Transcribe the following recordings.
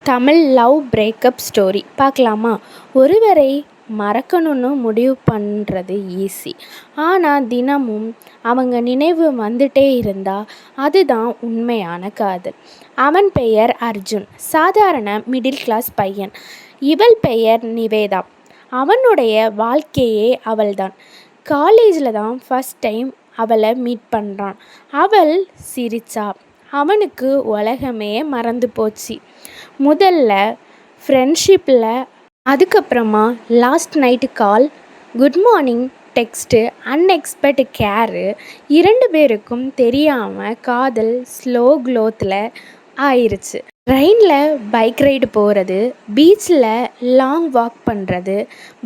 Tamil love breakup story பார்க்கலாமா? ஒருவரை மறக்கணும்னு முடிவு பண்ணுறது ஈஸி. ஆனால் தினமும் அவங்க நினைவு வந்துட்டே இருந்தால் அதுதான் உண்மையான காதல். அவன் பெயர் அர்ஜுன். சாதாரண மிடில் கிளாஸ் பையன். இவள் பெயர் நிவேதா. அவனுடைய வாழ்க்கையே அவள்தான். காலேஜில் தான் ஃபஸ்ட் டைம் அவளை மீட் பண்ணுறான். அவள் சிரிச்சா. அவனுக்கு உலகமே மறந்து போச்சு. முதல்ல ஃப்ரெண்ட்ஷிப்பில், அதுக்கப்புறமா லாஸ்ட் நைட்டு கால், குட் மார்னிங் டெக்ஸ்ட்டு, அன்எக்ஸ்பெக்ட் கேரு. 2 பேருக்கும் தெரியாமல் காதல் ஸ்லோ க்ளோத்தில் ஆயிடுச்சு. ட்ரெயினில் பைக் ரைடு போகிறது, பீச்சில் லாங் வாக் பண்ணுறது,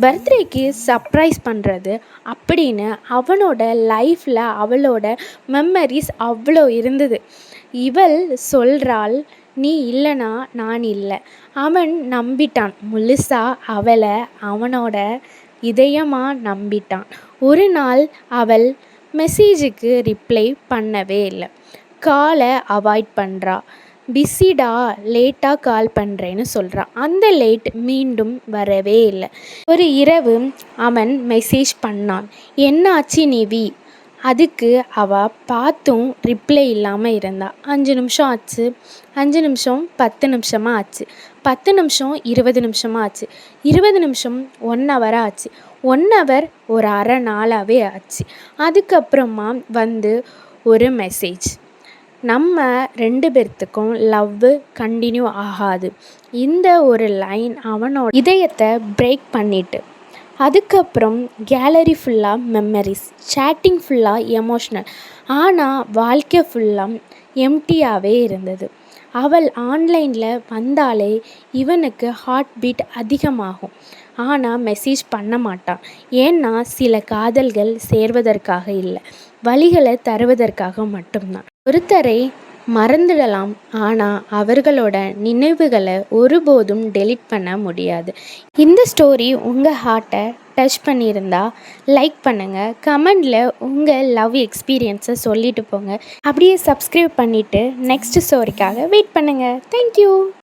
பர்த்டேக்கு சர்ப்ரைஸ் பண்ணுறது அப்படின்னு அவனோட லைஃப்பில் அவளோட மெமரிஸ் அவ்வளோ இருந்தது. இவள் சொல்கிறாள், நீ இல்லைனா நான் இல்லை. அவன் நம்பிட்டான். முழுசா அவளை அவனோட இதயமாக நம்பிட்டான். ஒரு நாள் அவள் மெசேஜுக்கு ரிப்ளை பண்ணவே இல்லை. காலை அவாய்ட் பண்ணுறா. பிஸிடா, லேட்டாக கால் பண்ணுறேன்னு சொல்கிறான். அந்த லேட் மீண்டும் வரவே இல்லை. ஒரு இரவு அவன் மெசேஜ் பண்ணான், என்னாச்சு நிவி? அதுக்கு அவள் பார்த்தும் ரிப்ளை இல்லாமல் இருந்தா. 5 நிமிஷம் ஆச்சு, 5 நிமிஷம் 10 நிமிஷமாக ஆச்சு, 10 நிமிஷம் 20 நிமிஷமாக ஆச்சு, 20 நிமிஷம் 1 ஹவராக ஆச்சு, 1 ஹவர் ஒரு அரை நாளாகவே ஆச்சு. அதுக்கப்புறமா வந்து ஒரு மெசேஜ், நம்ம 2 பேர்த்துக்கும் லவ் கண்டினியூ ஆகாது. இந்த ஒரு லைன் அவனோட இதயத்தை பிரேக் பண்ணிட்டு. அதுக்கப்புறம் கேலரி ஃபுல்லாக மெமரிஸ், சேட்டிங் ஃபுல்லாக எமோஷ்னல். ஆனால் வாழ்க்கை ஃபுல்லாக எம்டியாகவே இருந்தது. அவள் ஆன்லைனில் வந்தாலே இவனுக்கு ஹார்ட் பீட் அதிகமாகும். ஆனால் மெசேஜ் பண்ண மாட்டான். ஏன்னா சில காதல்கள் சேர்வதற்காக இல்லை, வலிகளை தருவதற்காக மட்டும்தான். ஒருத்தரை மறந்துடலாம், ஆனால் அவர்களோட நினைவுகளை ஒருபோதும் டெலீட் பண்ண முடியாது. இந்த ஸ்டோரி உங்கள் ஹார்ட்டை டச் பண்ணியிருந்தா லைக் பண்ணுங்கள், கமெண்டில் உங்கள் லவ் எக்ஸ்பீரியன்ஸை சொல்லிட்டு போங்க. அப்படியே சப்ஸ்கிரைப் பண்ணிவிட்டு நெக்ஸ்ட் ஸ்டோரிக்காக வெயிட் பண்ணுங்கள். தேங்க்யூ.